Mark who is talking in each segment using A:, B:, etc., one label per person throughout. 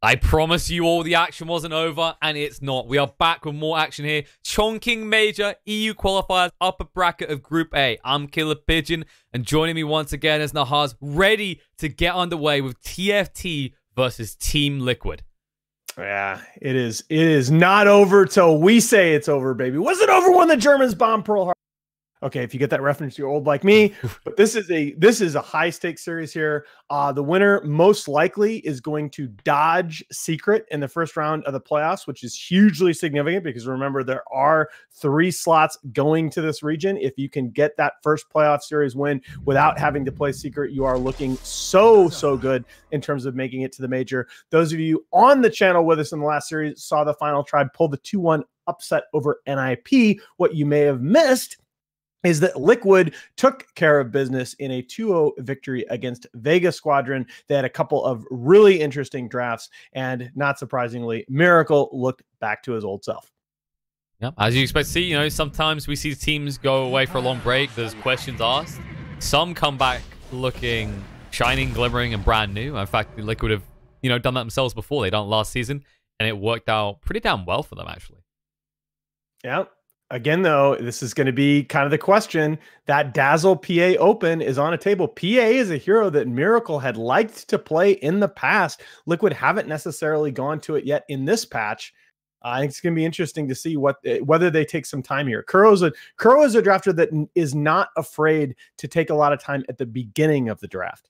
A: I promise you all the action wasn't over, and it's not. We are back with more action here. Chongqing Major, EU qualifiers, upper bracket of Group A. I'm KillerPigeon, and joining me once again is Nahaz, ready to get underway with TFT versus Team Liquid.
B: Yeah, it is. It is not over till we say it's over, baby. Was it over when the Germans bombed Pearl Harbor? Okay, if you get that reference, you're old like me. But this is a high stakes series here. The winner most likely is going to dodge Secret in the first round of the playoffs, which is hugely significant because remember there are 3 slots going to this region. If you can get that first playoff series win without having to play Secret, you are looking so good in terms of making it to the major. Those of you on the channel with us in the last series saw the Final Tribe pull the 2-1 upset over NIP. What you may have missed is that Liquid took care of business in a 2-0 victory against Vega Squadron. They had a couple of really interesting drafts, and not surprisingly, Miracle looked back to his old self.
A: Yeah, as you expect to see, you know, sometimes we see teams go away for a long break. There's questions asked. Some come back looking shining, glimmering, and brand new. In fact, Liquid have, you know, done that themselves before. They done it last season, and it worked out pretty damn well for them, actually.
B: Yeah. Again, though, this is going to be kind of the question. That Dazzle PA Open is on a table. PA is a hero that Miracle had liked to play in the past. Liquid haven't necessarily gone to it yet in this patch. I think it's going to be interesting to see whether they take some time here. Kuro is a drafter that is not afraid to take a lot of time at the beginning of the draft.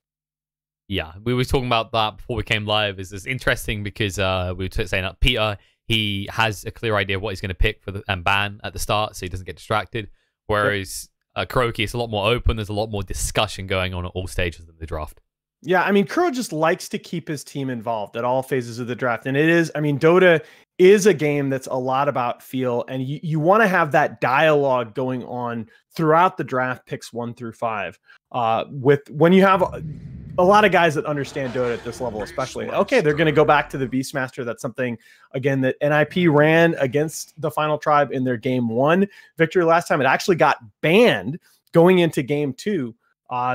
A: Yeah, we were talking about that before we came live. It's interesting because we were saying that Peter, he has a clear idea of what he's going to pick for and ban at the start, so he doesn't get distracted. Whereas Kuroki, it's a lot more open. There's a lot more discussion going on at all stages of the draft.
B: Yeah, I mean, Kuro just likes to keep his team involved at all phases of the draft. And it is, I mean, Dota is a game that's a lot about feel, and you want to have that dialogue going on throughout the draft picks 1 through 5. When you have a lot of guys that understand Dota at this level, especially, okay, they're going to go back to the Beastmaster. That's something, again, that NIP ran against the Final Tribe in their game 1 victory last time. It actually got banned going into game 2.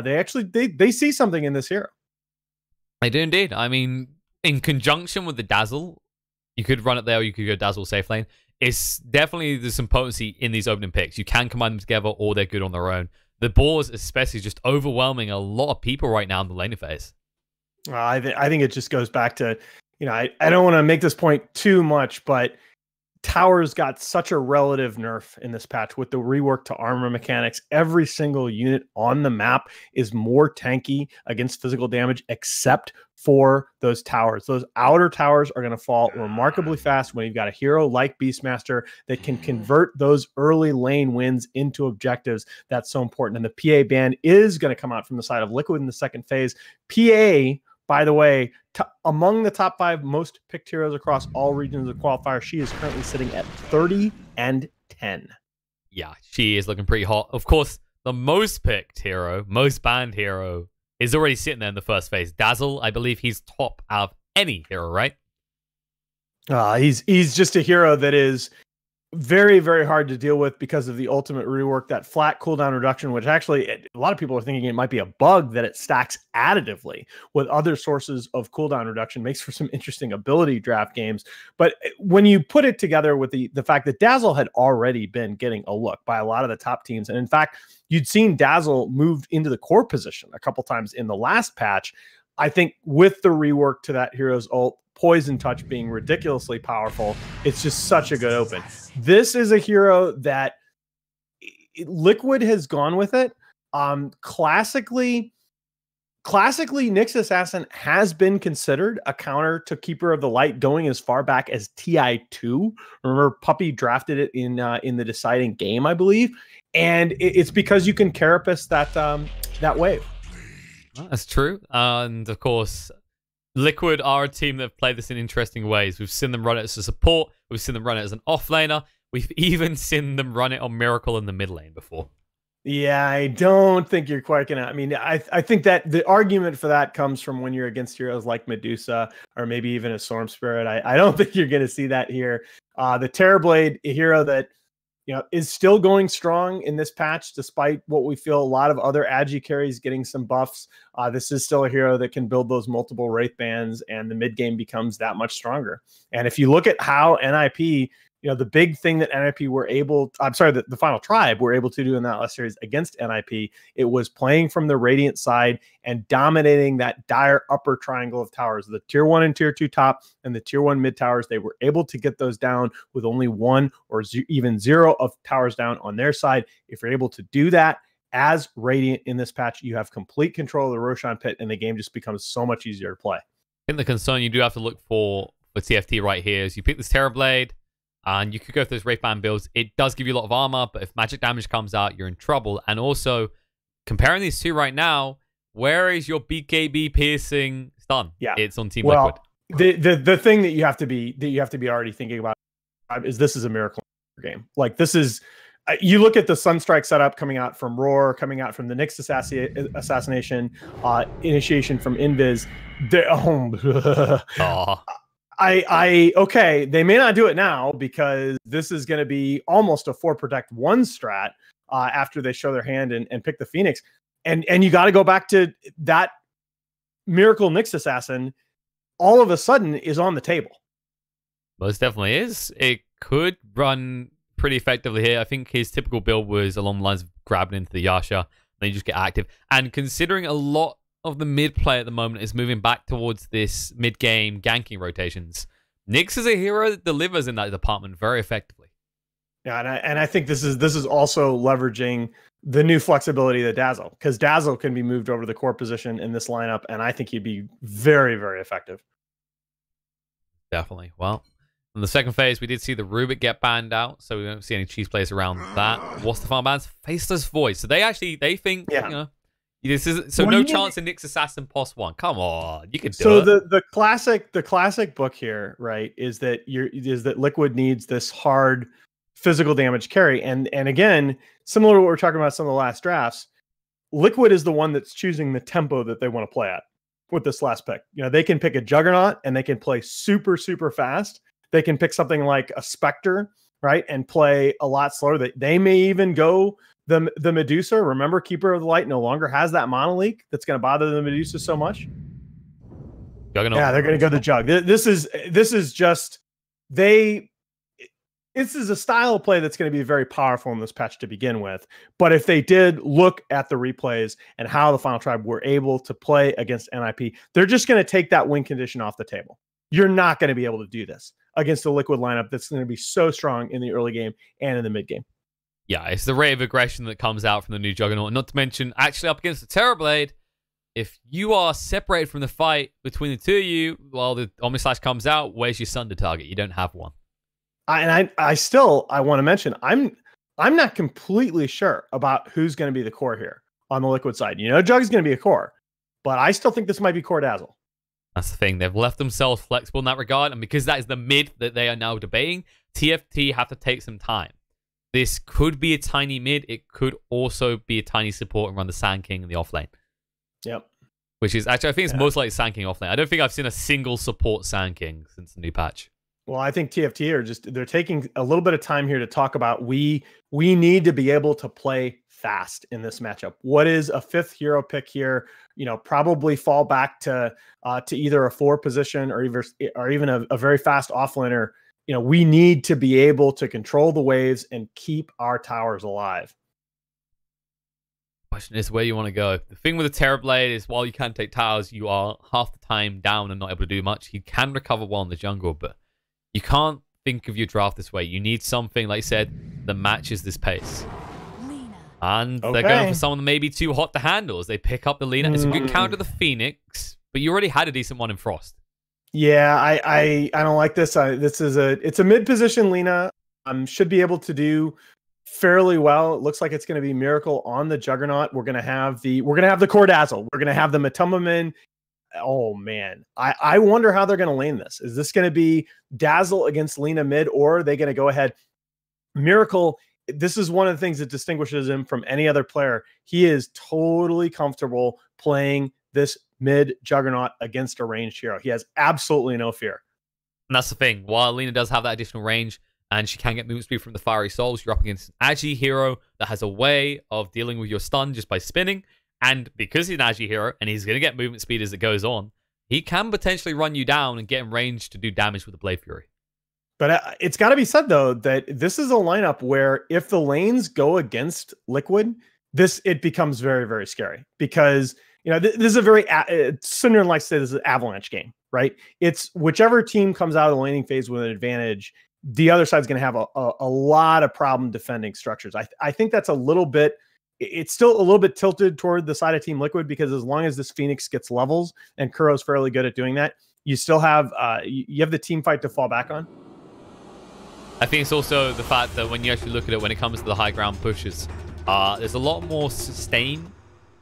B: They see something in this hero.
A: They do indeed. I mean, in conjunction with the Dazzle, you could run it there or you could go Dazzle safe lane. It's definitely, there's some potency in these opening picks. You can combine them together or they're good on their own. The boars, especially, just overwhelming a lot of people right now in the laning phase.
B: I think it just goes back to, you know, I don't want to make this point too much, but towers got such a relative nerf in this patch with the rework to armor mechanics. Every single unit on the map is more tanky against physical damage, except for those towers. Those outer towers are going to fall remarkably fast when you've got a hero like Beastmaster that can convert those early lane wins into objectives. That's so important. And the PA ban is going to come out from the side of Liquid in the second phase. PA, by the way, among the top 5 most picked heroes across all regions of Qualifier, she is currently sitting at 30 and 10.
A: Yeah, she is looking pretty hot. Of course, the most picked hero, most banned hero, is already sitting there in the first phase. Dazzle, I believe he's top out of any hero, right?
B: He's just a hero that is very, very hard to deal with because of the ultimate rework, that flat cooldown reduction, which actually a lot of people are thinking it might be a bug that it stacks additively with other sources of cooldown reduction. Makes for some interesting ability draft games. But when you put it together with the fact that Dazzle had already been getting a look by a lot of the top teams, and in fact, you'd seen Dazzle moved into the core position a couple times in the last patch. I think with the rework to that hero's ult, Poison Touch being ridiculously powerful, it's just such a good open. This is a hero that Liquid has gone with it. Classically, Nyx Assassin has been considered a counter to Keeper of the Light going as far back as TI2. Remember, Puppy drafted it in the deciding game, I believe. And it's because you can carapace that wave.
A: That's true. And of course, Liquid are a team that have played this in interesting ways. We've seen them run it as a support. We've seen them run it as an offlaner. We've even seen them run it on Miracle in the mid lane before.
B: Yeah, I don't think you're quite gonna. I mean, I think that the argument for that comes from when you're against heroes like Medusa or maybe even a Storm Spirit. I don't think you're gonna see that here. The Terrorblade, a hero that is still going strong in this patch, despite what we feel a lot of other agi carries getting some buffs. This is still a hero that can build those multiple Wraith bands, and the mid game becomes that much stronger. And if you look at how NIP, the big thing that NIP were able, the Final Tribe were able to do in that last series against NIP, it was playing from the Radiant side and dominating that dire upper triangle of towers, the tier 1 and tier 2 top and the tier 1 mid towers. They were able to get those down with only 1 or even 0 of towers down on their side. If you're able to do that as Radiant in this patch, you have complete control of the Roshan pit, and the game just becomes so much easier to play.
A: I think the concern you do have to look for TFT right here is you pick this Terrorblade, and you could go for those Wraith Band builds. It does give you a lot of armor, but if magic damage comes out, you're in trouble. And also, comparing these two right now, where is your BKB piercing stun?
B: Yeah,
A: it's on Team Liquid.
B: The thing that you have to be already thinking about is this is a miracle game. Like, this is, you look at the Sunstrike setup coming out from Roar, coming out from the Nyx assassination, initiation from Invis. Okay, they may not do it now because this is going to be almost a 4 protect 1 strat after they show their hand and pick the Phoenix. And you got to go back to that Miracle Nyx Assassin all of a sudden is on the table.
A: Most definitely is. It could run pretty effectively here. I think his typical build was along the lines of grabbing into the Yasha, then you just get active. And considering a lot of the mid play at the moment is moving back towards this mid-game ganking rotations, Nyx is a hero that delivers in that department very effectively.
B: Yeah, and I think this is also leveraging the new flexibility of the Dazzle, because Dazzle can be moved over to the core position in this lineup, and I think he'd be very, very effective.
A: Definitely. Well, in the second phase, we did see the Rubik get banned out, so we don't see any cheese plays around that. What's the farm bans? Faceless Void. So they think, this is so no chance in Nyx Assassin +1. Come on, you can do it.
B: So the classic book here, right, is that Liquid needs this hard physical damage carry, and again, similar to what we're talking about some of the last drafts, Liquid is the one that's choosing the tempo that they want to play at with this last pick. They can pick a Juggernaut and they can play super, super fast. They can pick something like a Spectre, right, and play a lot slower. They may even go the Medusa. Remember, Keeper of the Light no longer has that mana leak that's going to bother the Medusa so much.
A: Juggernaut.
B: Yeah, they're going to go the Jug. This is a style of play that's going to be very powerful in this patch to begin with. But if they did look at the replays and how the Final Tribe were able to play against NIP, they're just going to take that win condition off the table. You're not going to be able to do this against a Liquid lineup that's going to be so strong in the early game and in the mid game.
A: Yeah, it's the rate of aggression that comes out from the new Juggernaut. Not to mention, actually up against the Terrorblade, if you are separated from the fight between the two of you while the Omnislash comes out, where's your Sunder target? You don't have one.
B: I want to mention, I'm not completely sure about who's going to be the core here on the Liquid side. Jug's going to be a core, but I still think this might be core Dazzle.
A: That's the thing. They've left themselves flexible in that regard, and because that is the mid that they are now debating, TFT have to take some time. This could be a tiny mid. It could also be a tiny support and run the Sand King in the offlane.
B: Yep.
A: Which is actually, I think it's most likely Sand King offlane. I don't think I've seen a single support Sand King since the new patch.
B: Well, I think TFT are they're taking a little bit of time here to talk about we need to be able to play fast in this matchup. What is a 5th hero pick here? Probably fall back to either a 4 position or even a very fast offlaner. We need to be able to control the waves and keep our towers alive.
A: Question is where you want to go. The thing with the Terrorblade is while you can take towers, you are half the time down and not able to do much. You can recover well in the jungle, but you can't think of your draft this way. You need something, like I said, that matches this pace. And they're going for someone that may be too hot to handle as they pick up the Lina. It's a good counter to the Phoenix, but you already had a decent one in Frost.
B: Yeah, I don't like this. It's a mid position Lina. Should be able to do fairly well. It looks like it's going to be Miracle on the Juggernaut. We're going to have the core Dazzle. We're going to have the Matumamin. Oh man, I wonder how they're going to lane this. Is this going to be Dazzle against Lina mid, or are they going to go ahead? Miracle, this is one of the things that distinguishes him from any other player. He is totally comfortable playing this mid Juggernaut against a ranged hero. He has absolutely no fear.
A: And that's the thing. While Lina does have that additional range, and she can get movement speed from the Fiery Souls. You're up against an Agi hero that has a way of dealing with your stun just by spinning. And because he's an Agi hero, and he's going to get movement speed as it goes on, he can potentially run you down and get in range to do damage with the Blade Fury.
B: But it's got to be said, though, that this is a lineup where if the lanes go against Liquid, it becomes very, very scary. Because, this is a very, Cinder likes to say this is an avalanche game, right? It's whichever team comes out of the laning phase with an advantage, the other side's going to have a lot of problem defending structures. I think that's a little bit, it's still a little bit tilted toward the side of Team Liquid, because as long as this Phoenix gets levels, and Kuro's fairly good at doing that, you still have, you have the team fight to fall back on.
A: I think it's also the fact that when you actually look at it, when it comes to the high ground pushes, there's a lot more sustain,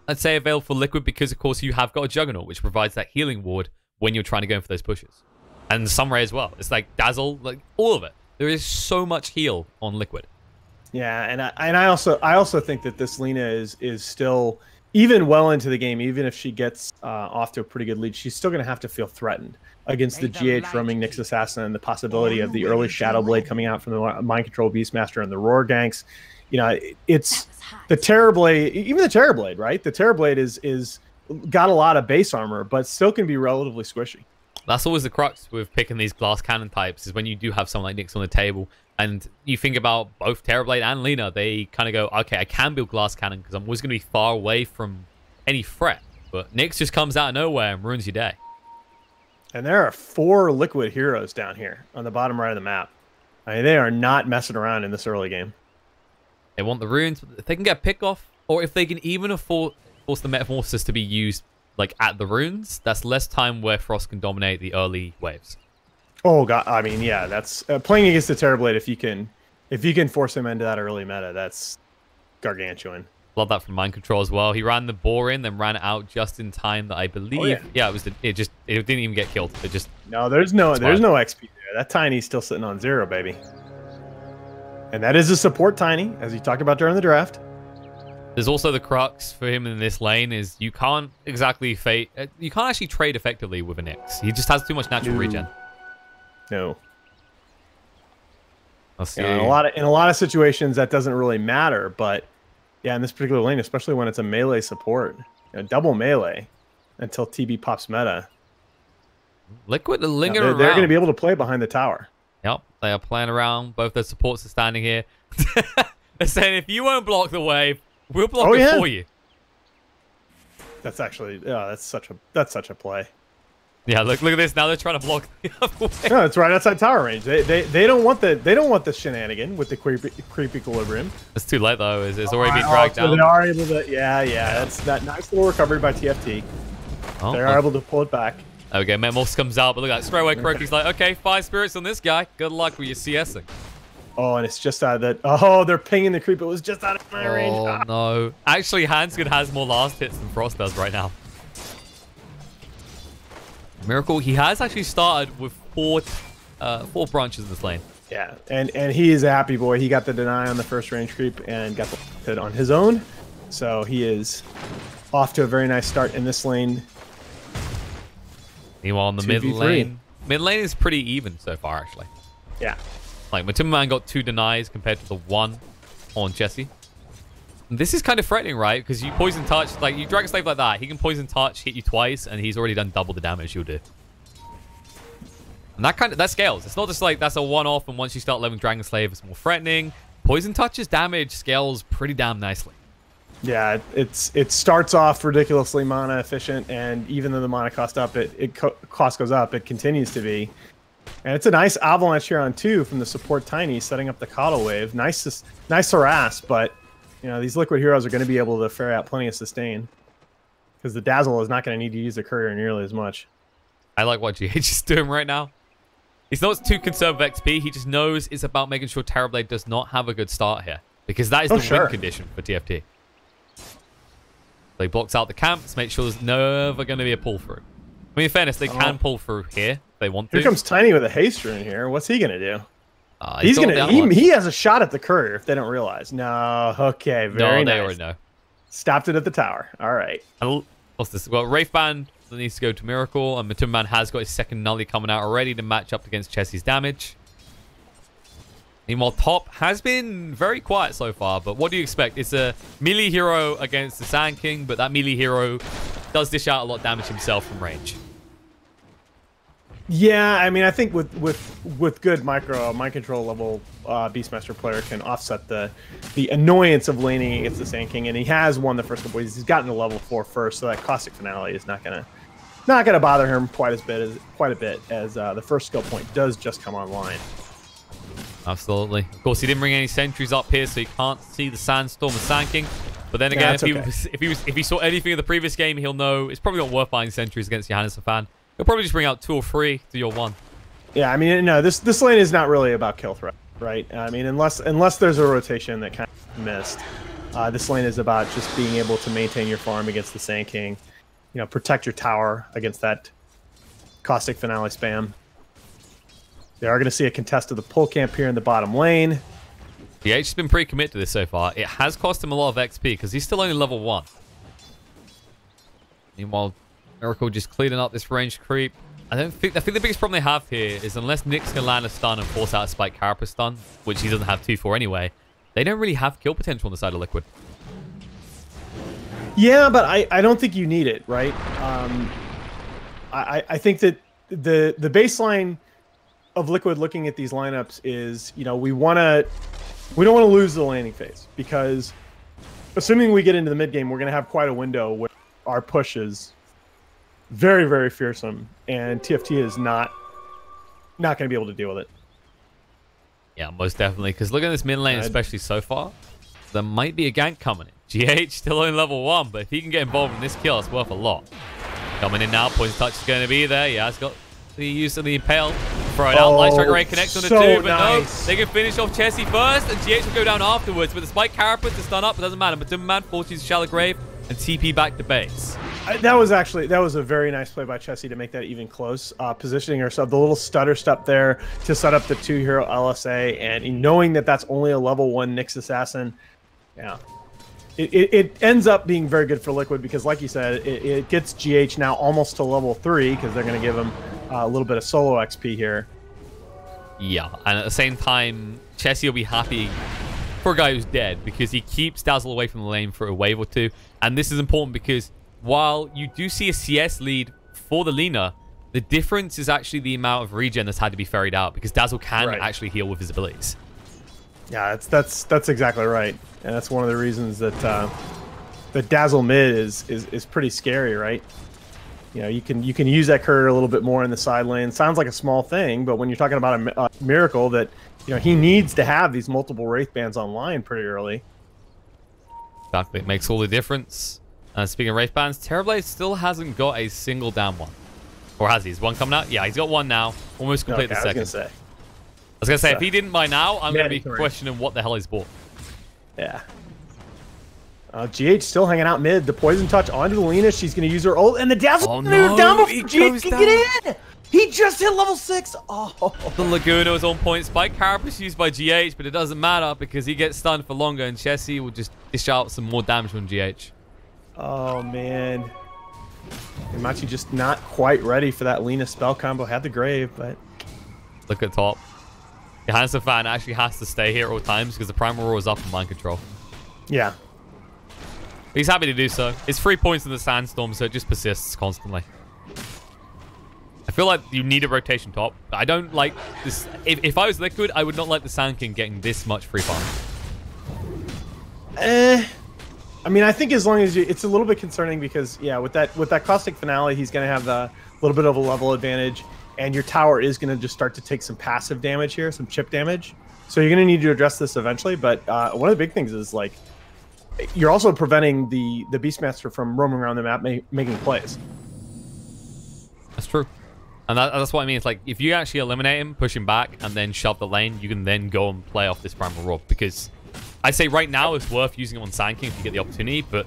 A: I'd say, available for Liquid, because, of course, you have got a Juggernaut, which provides that healing ward when you're trying to go in for those pushes. And Sunray as well. It's like Dazzle, like all of it. There is so much heal on Liquid.
B: Yeah, and I also think that this Lina is still, even well into the game, even if she gets off to a pretty good lead, she's still going to have to feel threatened against the GH roaming Nyx Assassin and the possibility of the early Shadow Blade coming out from the Mind Control Beastmaster and the Roar ganks. It's the Terrorblade, even the Terrorblade, right? The Terrorblade is got a lot of base armor, but still can be relatively squishy.
A: That's always the crux with picking these glass cannon types, is when you do have someone like Nyx on the table, and you think about both Terrorblade and Lina, they kind of go, okay, I can build glass cannon because I'm always going to be far away from any threat. But Nyx just comes out of nowhere and ruins your day.
B: And there are 4 Liquid heroes down here on the bottom right of the map. I mean, they are not messing around in this early game.
A: They want the runes. If they can get pick off, or if they can even force the Metamorphosis to be used like at the runes, that's less time where Frost can dominate the early waves.
B: Oh god, I mean, yeah, that's playing against the Terrorblade. If you can force him into that early meta, that's gargantuan.
A: Love that from Mind Control as well. He ran the boar in, then ran it out just in time. That I believe, yeah, it didn't even get killed. It just
B: there's no XP there. That Tiny's still sitting on 0, baby. And that is a support Tiny, as you talked about during the draft.
A: There's also the crux for him in this lane is you can't exactly you can't actually trade effectively with an Nyx. He just has too much natural regen.
B: No.
A: Let's see.
B: In a lot of situations that doesn't really matter, but yeah, in this particular lane, especially when it's a melee support, double melee until TB pops meta.
A: Liquid are lingering around.
B: They're going to be able to play behind the tower.
A: Yep, they are playing around. Both their supports are standing here. They're saying, if you won't block the wave, we'll block it for you.
B: That's actually, that's such a play.
A: Yeah, look at this. Now they're trying to block the other way.
B: No, it's right outside tower range. They don't want the shenanigan with the creep equilibrium.
A: It's too late though. It's already been dragged down.
B: They are able to. Yeah. That's that nice little recovery by TFT. They are able to pull it back.
A: Okay, Metamorphosis comes out, but look at that. Straight away, Kuroki's like, okay, 5 spirits on this guy. Good luck with your CSing.
B: Oh, and it's just out of that. Oh, they're pinging the creep. It was just out of my range.
A: Oh, no. Actually, Hansgood has more last hits than Frost does right now. Miracle, he has actually started with 4 branches in this lane.
B: Yeah, and he is a happy boy. He got the deny on the first range creep and got the hit on his own. So he is off to a very nice start in this lane.
A: Meanwhile, in the mid lane is pretty even so far, actually.
B: Yeah.
A: Like, Matumbaman got 2 denies compared to the 1 on Jesse. And this is kind of threatening, right? Because you poison touch, like, you Dragon Slave like that, he can poison touch, hit you twice, and he's already done double the damage you'll do. And that scales. It's not just like that's a one-off, and once you start leveling Dragon Slave, it's more threatening. Poison touch's damage scales pretty damn nicely.
B: Yeah, it starts off ridiculously mana efficient, and even though the mana cost goes up, it continues to be. And it's a nice avalanche here on 2 from the support Tiny, setting up the Coddle Wave. Nice harass, but these Liquid heroes are going to be able to ferry out plenty of sustain, because the Dazzle is not going to need to use the Courier nearly as much.
A: I like what GH is doing right now. He's not too concerned with XP. He just knows it's about making sure Terrorblade does not have a good start here, because that is the win condition for TFT. So he blocks out the camps, makes sure there's never going to be a pull through. I mean, in fairness, they can pull through here if they want to.
B: Here comes Tiny with a haste rune here. What's he going to do? He has a shot at the Courier if they don't realize. No, okay, very nice.
A: They already know.
B: Stopped it at the tower. All right.
A: What's this? Well, Wraithband needs to go to Miracle, and Matumbaman has got his second Nully coming out already to match up against Chessie's damage. Meanwhile, top has been very quiet so far, but what do you expect? It's a melee hero against the Sand King, but that melee hero does dish out a lot of damage himself from range.
B: Yeah, I mean, I think with good mind control level, Beastmaster player can offset the annoyance of laning against the Sand King, and he has won the first couple. He's gotten to level 4 first, so that caustic finale is not gonna bother him quite a bit as the first skill point does just come online.
A: Absolutely. Of course, he didn't bring any sentries up here, so he can't see the Sandstorm and Sand King. But then again, if he saw anything in the previous game, he'll know it's probably not worth buying sentries against NahazDota. He'll probably just bring out 2 or 3 to your 1.
B: Yeah, I mean, no, this lane is not really about kill threat, right? I mean, unless there's a rotation that kind of missed, this lane is about just being able to maintain your farm against the Sand King. You know, protect your tower against that caustic finale spam. They are going to see a contest of the pull camp here in the bottom lane.
A: Yeah, he's been pretty committed to this so far. It has cost him a lot of XP because he's still only level 1. Meanwhile, Miracle just cleaning up this range creep. I think the biggest problem they have here is unless Nyx can land a stun and force out a Spike Carapace stun, which he doesn't have 2 for anyway, they don't really have kill potential on the side of Liquid.
B: Yeah, but I don't think you need it, right? I think that the baseline of Liquid looking at these lineups is, you know, we don't want to lose the laning phase, because assuming we get into the mid game, we're going to have quite a window where our push is very, very fearsome, and TFT is not going to be able to deal with it.
A: Yeah, most definitely, because look at this mid lane, especially so far. There might be a gank coming in. GH still only level 1, but if he can get involved in this kill, it's worth a lot. Coming in now, poison touch is going to be there. Yeah, it's got the use of the impale. Throw it out. Light Strike Array connects on the 2, but nice. No, they can finish off Chessie first, and GH will go down afterwards. With the Spike Carapace to stun up, it doesn't matter. But Timberman forces Shallow Grave and TP back to base.
B: That was a very nice play by Chessie to make that even close. Positioning herself, the little stutter step there to set up the 2-hero LSA, and knowing that that's only a level 1 Nyx assassin. Yeah. It ends up being very good for Liquid because, like you said, it gets GH now almost to level 3 because they're going to give him a little bit of solo XP here.
A: Yeah, and at the same time, Chessie will be happy for a guy who's dead because he keeps Dazzle away from the lane for a wave or 2. And this is important because while you do see a CS lead for the Lina, the difference is actually the amount of regen that's had to be ferried out because Dazzle can actually heal with his abilities.
B: Yeah, that's exactly right, and that's one of the reasons that the Dazzle mid is pretty scary, right? You know, you can use that courier a little bit more in the side lane. Sounds like a small thing, but when you're talking about a Miracle that, you know, he needs to have these multiple Wraith bands online pretty early.
A: Exactly, it makes all the difference. Speaking of Wraith bands, Terrorblade still hasn't got a single down one, or has he? Is one coming out? Yeah, he's got one now. Almost complete the second. I was going to say, if he didn't by now, I'm going to be questioning what the hell he's bought.
B: Yeah. GH still hanging out mid. The poison touch onto the Lina. She's going to use her ult. And the Dazzle down before GH can get in. He just hit level 6. Oh.
A: The Laguna was on point. Spike Carapace used by GH, but it doesn't matter because he gets stunned for longer. And Chessie will just dish out some more damage from GH.
B: Oh, man. Machi just not quite ready for that Lina spell combo. Had the Grave, but...
A: Look at top. NahazDota fan actually has to stay here at all times because the Primal Roar is up in mind control.
B: Yeah.
A: But he's happy to do so. It's 3 points in the Sandstorm, so it just persists constantly. I feel like you need a rotation top. I don't like this. If I was Liquid, I would not like the Sand King getting this much free farm.
B: I mean, I think as long as it's a little bit concerning because, yeah, with that caustic finale, he's going to have the little bit of a level advantage. And your tower is going to just start to take some passive damage here, some chip damage. So you're going to need to address this eventually. But one of the big things is, like, you're also preventing the Beastmaster from roaming around the map making plays.
A: That's true. And that's what I mean. It's like, if you actually eliminate him, push him back, and then shove the lane, you can then go and play off this Primal Roar. Because I'd say right now it's worth using him on Sand King if you get the opportunity. But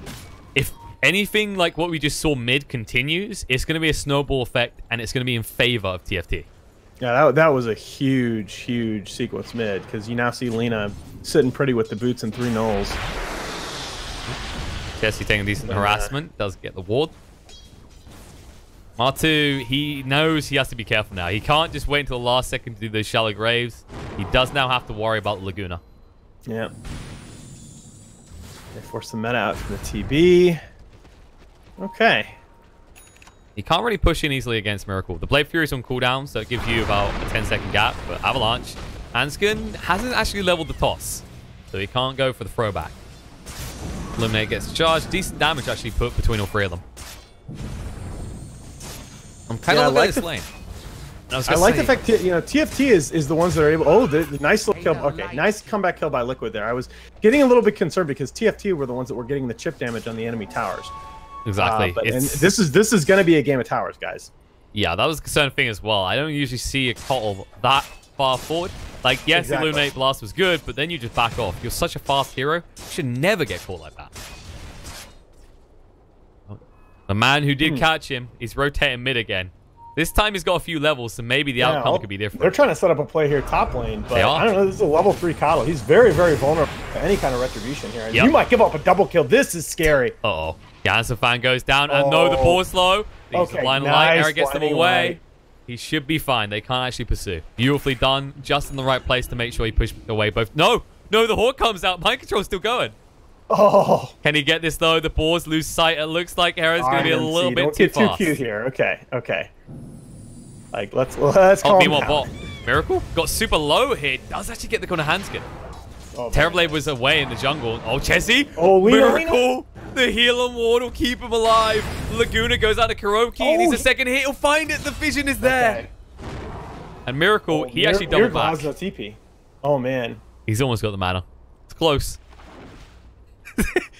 A: if anything like what we just saw mid continues, it's going to be a snowball effect, and it's going to be in favor of TFT.
B: Yeah, that was a huge, huge sequence mid, because you now see Lina sitting pretty with the boots and 3 nulls.
A: Chessie taking decent harassment, does get the ward. Martu, he knows he has to be careful now. He can't just wait until the last second to do those shallow graves. He does now have to worry about Laguna.
B: Yeah. They force the meta out from the TB. Okay.
A: He can't really push in easily against Miracle. The Blade Fury's on cooldown, so it gives you about a 10-second gap. But Avalanche, Hanskin hasn't actually leveled the toss, so he can't go for the throwback. Illuminate gets charged. Decent damage actually put between all three of them. I'm kind of looking at this lane.
B: I like the fact that, TFT is the ones that are able. Oh, the nice little kill. Okay, nice comeback kill by Liquid there. I was getting a little bit concerned because TFT were the ones that were getting the chip damage on the enemy towers.
A: Exactly.
B: And this is going to be a game of towers, guys.
A: Yeah, that was a concerning thing as well. I don't usually see a call that far forward. Like, yes, exactly. The Illuminate Blast was good, but then you just back off. You're such a fast hero. You should never get caught like that. The man who did catch him is rotating mid again. This time he's got a few levels, so maybe the outcome could be different.
B: They're trying to set up a play here top lane, but I don't know. This is a level 3 Coddle. He's very, very vulnerable to any kind of retribution here. Yep. You might give up a double kill. This is scary.
A: Uh-oh. Jansen fan goes down. And no, the ball is low. He's the blind light. Eric gets them away. He should be fine. They can't actually pursue. Beautifully done. Just in the right place to make sure he pushed away both. No, the Hawk comes out. Mind control's still going.
B: Oh.
A: Can he get this, though? The boars lose sight. It looks like Hera's going to be a little bit too fast.
B: Don't get too cute here. Okay. Like, let's calm down.
A: Bot. Miracle got super low here. Does actually get the corner Hanskin. Terrorblade was away in the jungle. Oh, Chessie.
B: Oh,
A: Miracle. The heal on ward will keep him alive. Laguna goes out to Kuroki. He needs a second hit. He'll find it. The vision is there. Okay. And Miracle, he actually doubled back.
B: No TP. Oh, man.
A: He's almost got the mana. It's close.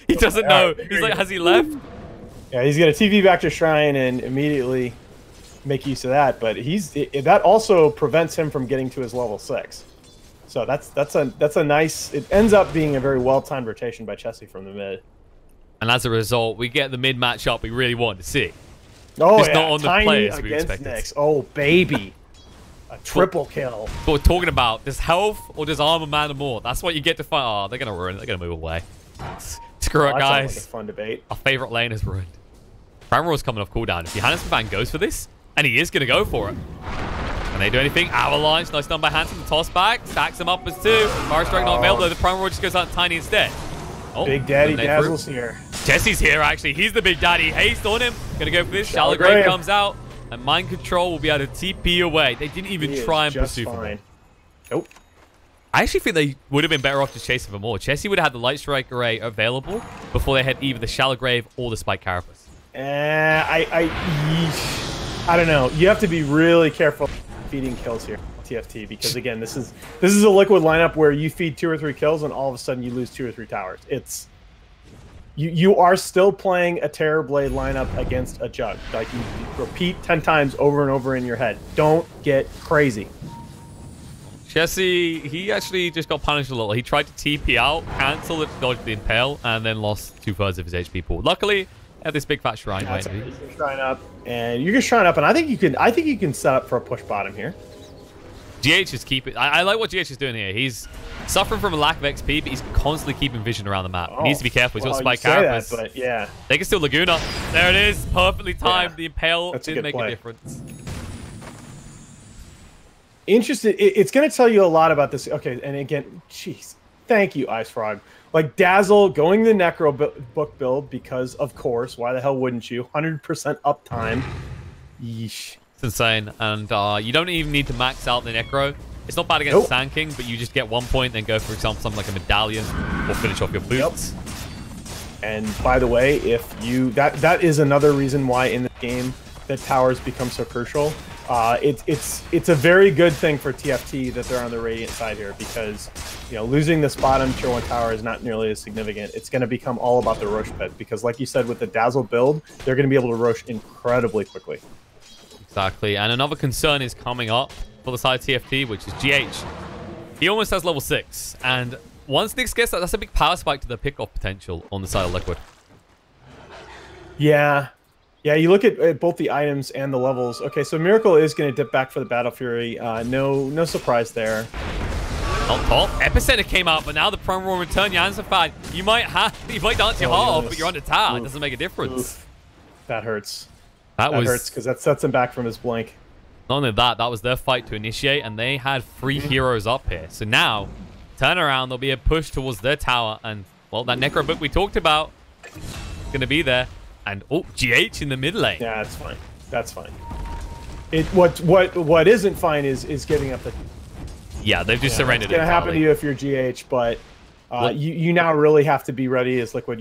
A: He doesn't know. He's like, has he left?
B: Yeah, he's going to TP back to Shrine and immediately make use of that. But that also prevents him from getting to his level 6. So that's a nice. It ends up being a very well-timed rotation by Chessie from the mid.
A: And as a result, we get the mid matchup we really wanted to see.
B: Oh,
A: it's not on the players we
B: against
A: expected.
B: Nyx. Oh, baby. A triple kill.
A: But we're talking about, does health or does armor matter more? That's what you get to find. Oh, they're going to ruin it. They're going to move away. Screw it, guys.
B: Like a fun debate.
A: Our favorite lane is ruined. Bramroar's coming off cooldown. If Johannes Van goes for this, and he is going to go for it. Can they do anything? Avalanche, nice done by Hansen. The toss back, stacks him up as 2. Fire Strike not available. The Bramroar just goes out Tiny instead. Oh,
B: Big Daddy Dazzle's here.
A: Chessie's here, actually. He's the Big Daddy. Haste on him. Gonna go for this. Shallow Grave comes out. And Mind Control will be able to TP away. They didn't even try and pursue for him.
B: Nope.
A: I actually think they would have been better off just chasing for more. Chessie would have had the Light Strike Array available before they had either the Shallow Grave or the Spike Carapace.
B: I don't know. You have to be really careful feeding kills here, TFT, because again, this is a Liquid lineup where you feed 2 or 3 kills and all of a sudden you lose 2 or 3 towers. It's you are still playing a Terrorblade lineup against a Jug. Like, you repeat 10 times over and over in your head. Don't get crazy.
A: Chessie, he actually just got punished a little. He tried to TP out, cancel it, dodge the Impale, and then lost 2/3 of his HP pool. Luckily, have this big fat shrine waiting.
B: You can shrine up, and you can shrine up, and I think you can set up for a push bottom here.
A: GH is keeping. I like what GH is doing here. He's suffering from a lack of XP, but he's constantly keeping vision around the map. He needs to be careful. He's got Spike Carapace.
B: But yeah,
A: they can steal Laguna. There it is, perfectly timed. Yeah, the Impale didn't make a difference.
B: Interesting. It's going to tell you a lot about this. Okay, and again, jeez, thank you, Ice Frog. Like, Dazzle going the Necro book build because, of course, why the hell wouldn't you? 100% uptime. Yeesh.
A: It's insane. And you don't even need to max out the Necro. It's not bad against Sand King, but you just get 1 point, then go, for example, something like a Medallion or finish off your boots.
B: Yep. And by the way, if you that is another reason why in the game that towers become so crucial. It's a very good thing for TFT that they're on the Radiant side here, because losing this bottom tier 1 tower is not nearly as significant. It's going to become all about the Roche pit, because like you said, with the Dazzle build, they're going to be able to Roche incredibly quickly.
A: Exactly. And another concern is coming up for the side of TFT, which is GH. He almost has level 6, and once Nyx gets that, that's a big power spike to the pickoff potential on the side of Liquid.
B: Yeah, you look at both the items and the levels. Okay, so Miracle is going to dip back for the Battle Fury. No surprise there.
A: On top, Epicenter came out, but now the Prime Roar return. Jansen, you might dance your heart off, but you're under tower. It doesn't make a difference.
B: That hurts.
A: That
B: hurts because that sets him back from his blink.
A: Not only that, that was their fight to initiate, and they had 3 heroes up here. So now, turn around, there'll be a push towards their tower, and, well, that Necro book we talked about is going to be there. And, oh, GH in the mid lane.
B: Yeah, that's fine. That's fine. What isn't fine is giving up the...
A: Yeah, they've just surrendered.
B: It's going to happen to you if you're GH, but you now really have to be ready as Liquid.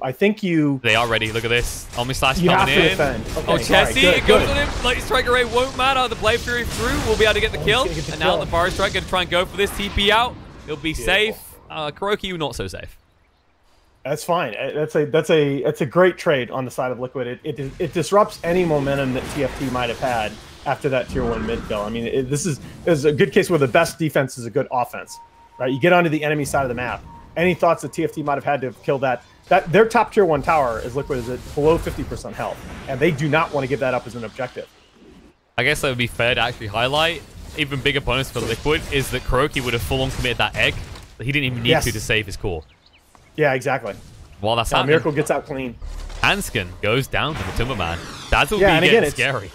B: I think you...
A: They are ready. Look at this. Omni Slash
B: you
A: coming
B: have to
A: in.
B: defend. Okay,
A: Oh, Chessie,
B: right,
A: it goes on him. Light Strike Array won't matter. The Blade Fury through. We'll be able to get the kill. And now the Fire Strike going to try and go for this TP out. It'll be safe. Kuroki, not so safe.
B: That's fine. That's a great trade on the side of Liquid. It disrupts any momentum that TFT might have had after that tier 1 mid kill. I mean, this is a good case where the best defense is a good offense, right? You get onto the enemy side of the map. Any thoughts that TFT might have had to kill that their top tier 1 tower is Liquid is at below 50% health, and they do not want to give that up as an objective.
A: I guess that would be fair to actually highlight. Even bigger bonus for Liquid is that Kuroki would have full-on committed that egg. He didn't even need to save his core.
B: Yeah, exactly.
A: While that's happening,
B: Miracle gets out clean.
A: Hanskin goes down to the Timberman. That's what
B: and again, it's
A: scary.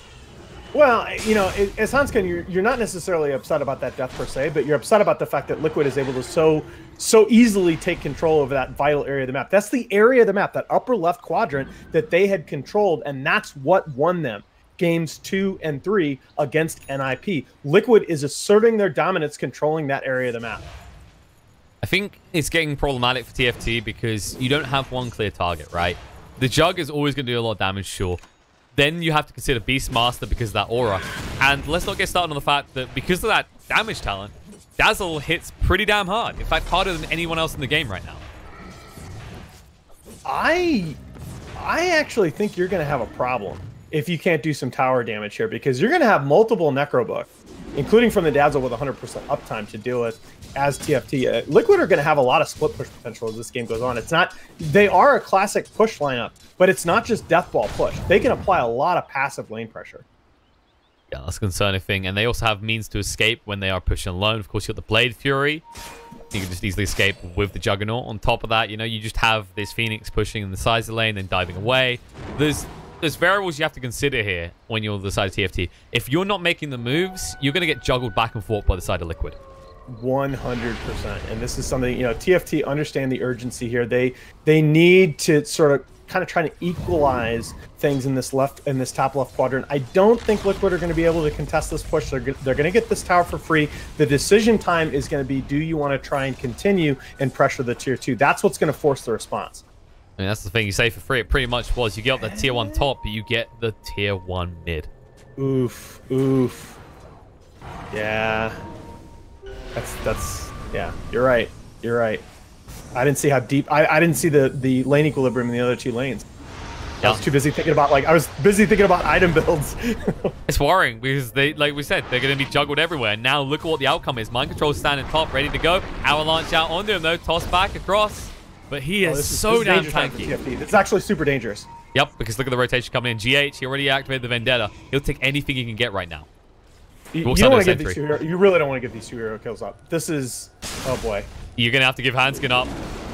B: Well, you know, as Hanskin, you're not necessarily upset about that death per se, but you're upset about the fact that Liquid is able to so easily take control over that vital area of the map. That's the area of the map, that upper left quadrant that they had controlled, and that's what won them games 2 and 3 against NIP. Liquid is asserting their dominance, controlling that area of the map.
A: I think it's getting problematic for TFT because you don't have one clear target, right? The Jug is always going to do a lot of damage, sure. Then you have to consider Beastmaster because of that aura. And let's not get started on the fact that because of that damage talent, Dazzle hits pretty damn hard. In fact, harder than anyone else in the game right now.
B: I actually think you're going to have a problem if you can't do some tower damage here, because you're going to have multiple Necrobook, including from the Dazzle with 100% uptime to deal with as TFT. Liquid are going to have a lot of split push potential as this game goes on. It's not, they are a classic push lineup, but it's not just death ball push. They can apply a lot of passive lane pressure.
A: Yeah, that's a concerning thing. And they also have means to escape when they are pushing alone. Of course, you got the Blade Fury. You can just easily escape with the Juggernaut. On top of that, you know, you just have this Phoenix pushing in the sides of the lane, then diving away. There's variables you have to consider here when you're the side of TFT. If you're not making the moves, you're going to get juggled back and forth by the side of Liquid.
B: 100%. And this is something, you know, TFT understand the urgency here. They need to sort of kind of try to equalize things in this top left quadrant. I don't think Liquid are going to be able to contest this push. They're going to get this tower for free. The decision time is going to be, do you want to try and continue and pressure the tier 2? That's what's going to force the response.
A: I mean, that's the thing. You say for free, it pretty much was. You get up the tier 1 top, but you get the tier 1 mid.
B: Oof. Yeah. Yeah, you're right. I didn't see how deep, I didn't see the lane equilibrium in the other 2 lanes. I was too busy thinking about, item builds.
A: It's worrying because they, like we said, they're going to be juggled everywhere. Now look at what the outcome is. Mind Control standing top, ready to go. Avalanche out onto him though, toss back across. But he is so damn tanky.
B: It's actually super dangerous.
A: Yep, because look at the rotation coming in. GH, he already activated the Vendetta. He'll take anything he can get right now.
B: You don't want to give these 2 hero, you really don't want to give these 2 hero kills up. This is, oh boy.
A: You're going to have to give Hanskin up.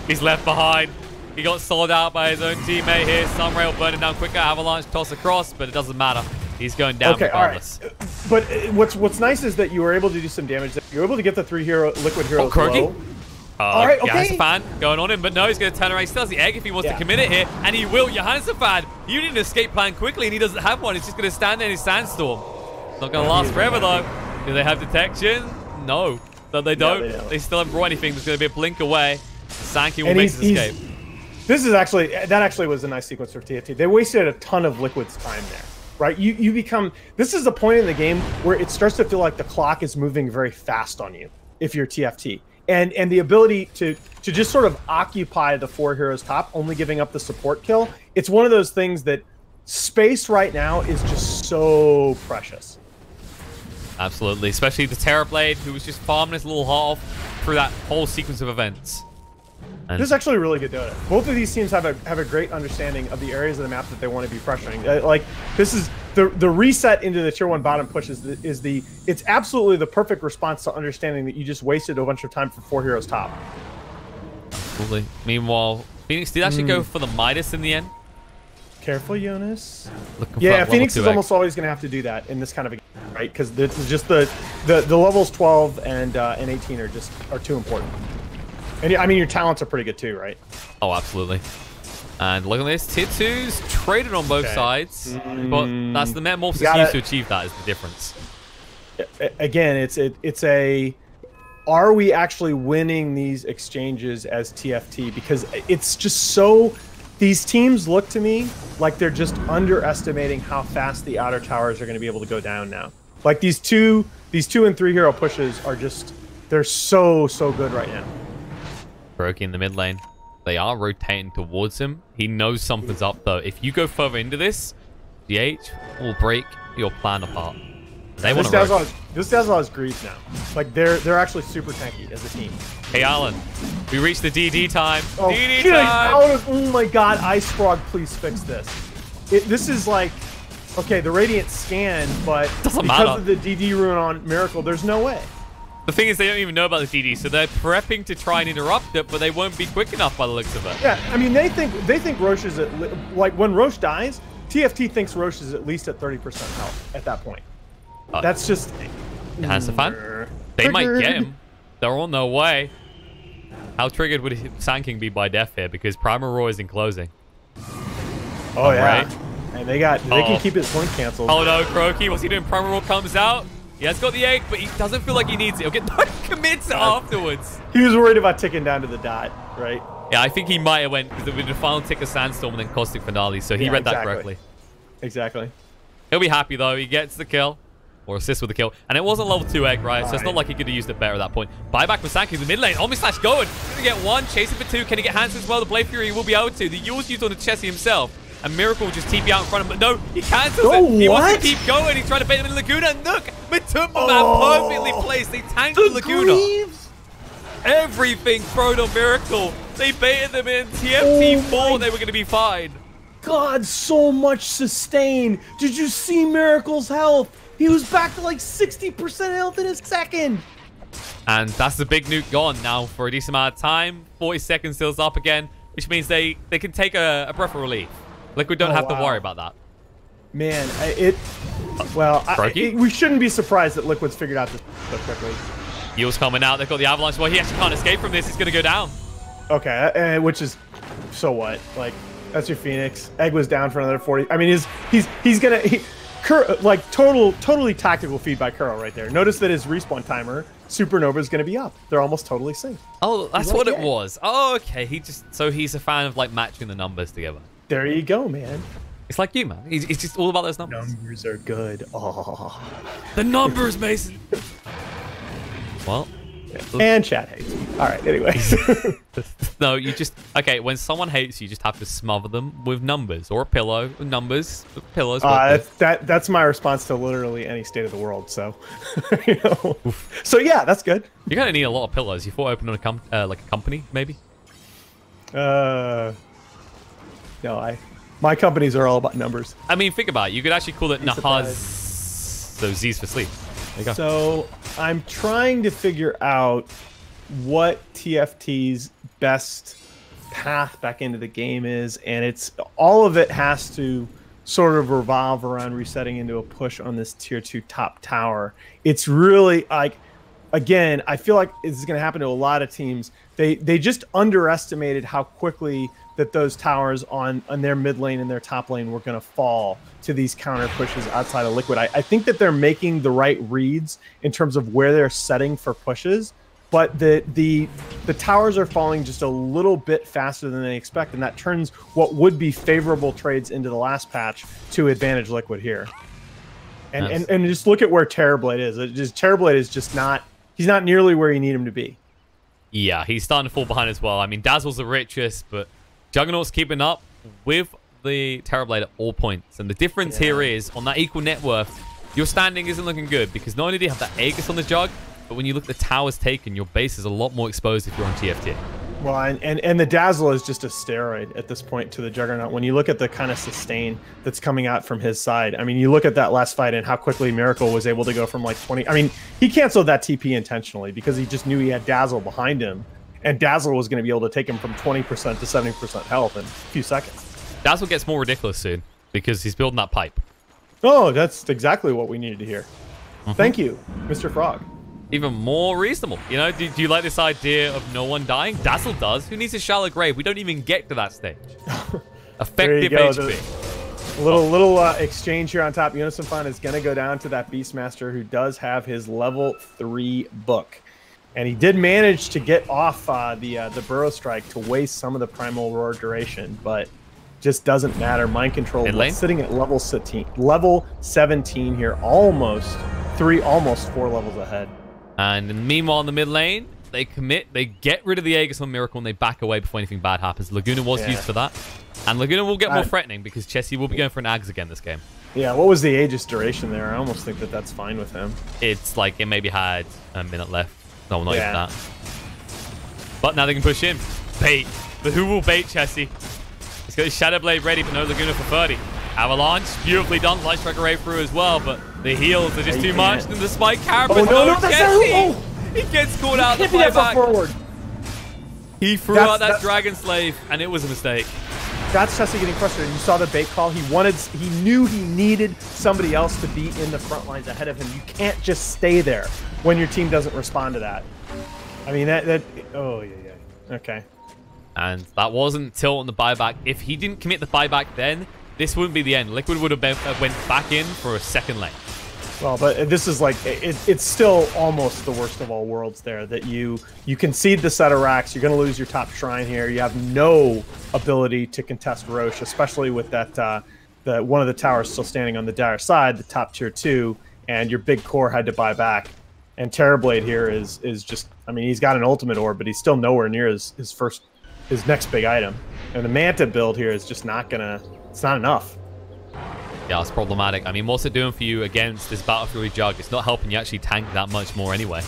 A: He's left behind. He got sold out by his own teammate here. Sunrail burning down quicker. Avalanche toss across, but it doesn't matter. He's going down regardless.
B: All right. But what's nice is that you were able to do some damage. You're able to get the 3 Liquid heroes low.
A: All right, okay. Fan going on him, but no, he's going to turn around. He still has the egg if he wants to commit it here, and he will. Fan, you need an escape plan quickly, and he doesn't have one. He's just going to stand there in his sandstorm. It's not going to last forever, though. Do they have detection? No. No, they don't. They still haven't brought anything. There's going to be a blink away. Sankey will make his escape.
B: That actually was a nice sequence for TFT. They wasted a ton of Liquid's time there, right? You become, this is the point in the game where it starts to feel like the clock is moving very fast on you if you're TFT. And the ability to just sort of occupy the 4 heroes top, only giving up the support kill, it's one of those things that space right now is just so precious.
A: Absolutely, especially the Terrorblade, who was just farming his little heart off through that whole sequence of events. And
B: this is actually really good Dota. Both of these teams have a great understanding of the areas of the map that they want to be pressuring. Like, this is the reset into the tier 1 bottom push it's absolutely the perfect response to understanding that you just wasted a bunch of time for 4 heroes top.
A: Absolutely. Meanwhile, Phoenix did actually go for the Midas in the end.
B: Careful, Jonas.
A: Yeah,
B: Phoenix is almost always going to have to do that in this kind of a game, right? Because this is just the levels 12 and 18 are too important. And I mean, your talents are pretty good too, right?
A: Oh, absolutely. And look at this, tier 2's traded on both sides, but that's the Metamorphosis used to achieve that is the difference.
B: Again, it's a, are we actually winning these exchanges as TFT? Because it's just so, these teams look to me like they're just underestimating how fast the outer towers are going to be able to go down now. Like these two and 3 hero pushes are just, they're so good right now.
A: Broky in the mid lane. They are rotating towards him. He knows something's up though. If you go further into this, DH will break your plan apart. They want to
B: this Dazzle has greaves now. Like they're actually super tanky as a team.
A: Hey Alan, we reached the DD time.
B: Oh,
A: DD time!
B: Oh my god, Ice Frog, please fix this. This is like, okay, the Radiant scan, but because of the DD rune on Miracle, there's no way.
A: The thing is, they don't even know about the DD, so they're prepping to try and interrupt it, but they won't be quick enough by the looks of it.
B: Yeah, I mean, they think Roche is at, like, when Roche dies, TFT thinks Roche is at least at 30% health at that point. That's just...
A: As a fan, they might get him. They're on their way. How triggered would Sand King be by death here? Because Primal Roar is in closing.
B: Oh, yeah. Right. And they can keep his point canceled.
A: Oh, no, Croaky. What's he doing? Primal Roar comes out. He has got the egg, but he doesn't feel like he needs it. He'll get commits afterwards.
B: He was worried about ticking down to the dot, right?
A: Yeah, I think he might have went because there was the final tick of Sandstorm and then Caustic Finale, so he read that correctly.
B: Exactly.
A: He'll be happy, though. He gets the kill. Or assist with the kill. And it wasn't level 2 egg, right? So it's not like he could have used it better at that point. Buyback for Sanky in the mid lane. Omnislash going. Gonna get 1, chasing for 2. Can he get hands as well? The Blade Fury will be able to. The Yule's used on the Chessie himself. And Miracle will just TP out in front of him. But no, he cancels it. He wants to keep going. He's trying to bait him in the Laguna. And look, Matumbo man perfectly placed. They tanked the Laguna. Greaves. Everything thrown on Miracle. They baited them in. TFT 4, they were going to be fine.
B: God, so much sustain. Did you see Miracle's health? He was back to like 60% health in a second.
A: And that's the big nuke gone now for a decent amount of time. 40 seconds stills up again, which means they can take a breath of relief. Like we don't have to worry about that.
B: Man, we shouldn't be surprised that Liquid's figured out this so quickly.
A: Yule's coming out. They've got the Avalanche. Well, he actually can't escape from this. He's going to go down.
B: Okay, which is, so what? Like, that's your Phoenix. Egg was down for another 40. I mean, he's going to... like totally tactical feed by Kuro right there. Notice that his respawn timer, Supernova, is going to be up. They're almost totally synced.
A: Oh, that's what it was. Oh, okay. He's a fan of like matching the numbers together.
B: There you go, man.
A: It's like you, man. He's just all about those numbers.
B: Numbers are good. Oh,
A: the numbers, Mason. Well,
B: and chat hates me. All right. Anyways.
A: No, okay. When someone hates you, just have to smother them with numbers or a pillow with numbers. With pillows.
B: That's my response to literally any state of the world. So, you know. So yeah, that's good.
A: You're gonna need a lot of pillows. You thought open on like a company, maybe?
B: No, my companies are all about numbers.
A: I mean, think about it. You could actually call it Nahaz. So Z's for sleep. There you go.
B: So I'm trying to figure out what TFT's best path back into the game is, and it's all of it has to sort of revolve around resetting into a push on this tier 2 top tower. It's really like, again, I feel like this is going to happen to a lot of teams. They just underestimated how quickly that those towers on their mid lane and their top lane were going to fall to these counter pushes outside of Liquid. I think that they're making the right reads in terms of where they're setting for pushes, but the towers are falling just a little bit faster than they expect, and that turns what would be favorable trades into the last patch to advantage Liquid here. And just look at where Terrorblade is. Terrorblade is just not, he's not nearly where you need him to be.
A: Yeah, he's starting to fall behind as well. I mean, Dazzle's the richest, but Juggernaut's keeping up with the Terrorblade at all points. And the difference here is, on that equal net worth, your standing isn't looking good, because not only do you have that Aegis on the Jug, but when you look at the towers taken, your base is a lot more exposed if you're on TFT.
B: Well, and the Dazzle is just a steroid at this point to the Juggernaut. When you look at the kind of sustain that's coming out from his side, I mean, you look at that last fight and how quickly Miracle was able to go from like 20. I mean, he canceled that TP intentionally because he just knew he had Dazzle behind him, and Dazzle was going to be able to take him from 20% to 70% health in a few seconds.
A: Dazzle gets more ridiculous soon because he's building that pipe.
B: Oh, that's exactly what we needed to hear. Thank you, Mr. Frog.
A: Even more reasonable. You know, do you like this idea of no one dying? Dazzle does. Who needs a shallow grave? We don't even get to that stage. Effective HP.
B: Little exchange here on top. Unison Fun is going to go down to that Beastmaster who does have his level 3 book. And he did manage to get off the Burrow Strike to waste some of the Primal Roar duration, but just doesn't matter. Mind Control sitting at level 17 here, almost 4 levels ahead.
A: And meanwhile, in the mid lane, they commit, they get rid of the Aegis on Miracle, and they back away before anything bad happens. Laguna was used for that. And Laguna will get more threatening because Chessie will be going for an Ags again this game.
B: Yeah, what was the Aegis duration there? I almost think that that's fine with him.
A: It's like it maybe had a minute left. No, not even that. But now they can push in. Bait. But who will bait Chessie? He's got his Shadow Blade ready, but no Laguna for 30. Avalanche, beautifully done. Light Strike Array through as well, but the heals are just too much. And the Spike Carapace.
B: Oh, no, that's
A: Chessie! He gets caught out the buyback.
B: Forward.
A: He threw out that Dragon Slave, and it was a mistake.
B: That's Chessie getting frustrated. You saw the bait call. He knew he needed somebody else to be in the front lines ahead of him. You can't just stay there when your team doesn't respond to that. I mean, oh, yeah. Okay.
A: And that wasn't tilt on the buyback. If he didn't commit the buyback then, this wouldn't be the end. Liquid would have went back in for a second lane.
B: Well, but this is like, it's still almost the worst of all worlds there, that you concede the set of racks, you're going to lose your top shrine here, you have no ability to contest Roche, especially with that one of the towers still standing on the Dire side, the top tier 2, and your big core had to buy back. And Terrorblade here is just, I mean, he's got an ultimate orb, but he's still nowhere near his next big item. And the Manta build here is just not gonna, it's not enough.
A: Yeah, it's problematic. I mean, what's it doing for you against this Battle Fury Jug? It's not helping you actually tank that much more anyway.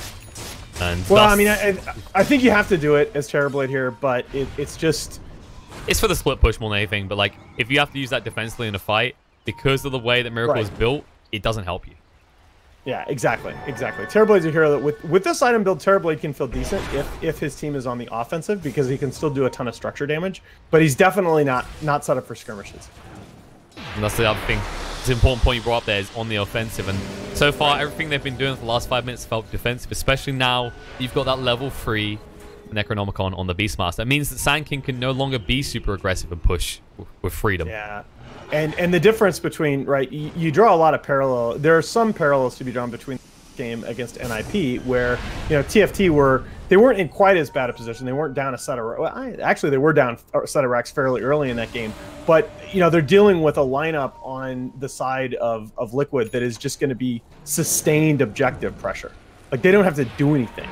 A: And
B: well, I mean, I think you have to do it as Terrorblade here, but it's just...
A: It's for the split push more than anything, but like, if you have to use that defensively in a fight, because of the way that Miracle is built, it doesn't help you.
B: Yeah, exactly. Terrorblade's a hero that with this item build, Terrorblade can feel decent if his team is on the offensive, because he can still do a ton of structure damage, but he's definitely not set up for skirmishes.
A: And that's the other thing. It's an important point you brought up there, is on the offensive. And so far, everything they've been doing for the last 5 minutes felt defensive, especially now you've got that level 3 Necronomicon on the Beastmaster. That means that Sand King can no longer be super aggressive and push with freedom.
B: Yeah. And the difference between, right, you draw a lot of parallel. There are some parallels to be drawn between the game against NIP, where, you know, TFT they weren't in quite as bad a position. They weren't down a set of, well, actually they were down a set of racks fairly early in that game. But, you know, they're dealing with a lineup on the side of Liquid that is just going to be sustained objective pressure. Like, they don't have to do anything.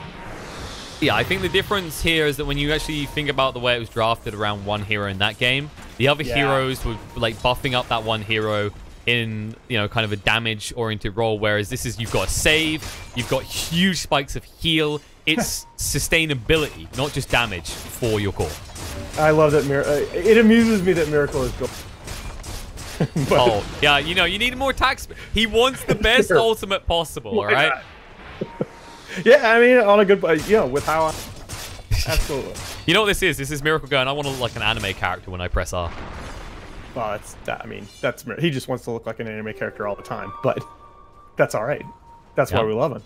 A: Yeah, I think the difference here is that when you actually think about the way it was drafted around one hero in that game, the other heroes were like buffing up that one hero in, you know, kind of a damage-oriented role, whereas this is, you've got a save, you've got huge spikes of heal, it's sustainability, not just damage for your core.
B: I love that. It amuses me that Miracle is built.
A: Oh, yeah, you know, you need more attack. He wants the best ultimate possible, all right?
B: Yeah, I mean, on a good, you know, with how... Absolutely.
A: You know what this is? This is Miracle going, I want to look like an anime character when I press R.
B: Well, I mean, he just wants to look like an anime character all the time, but that's all right. That's why we love him.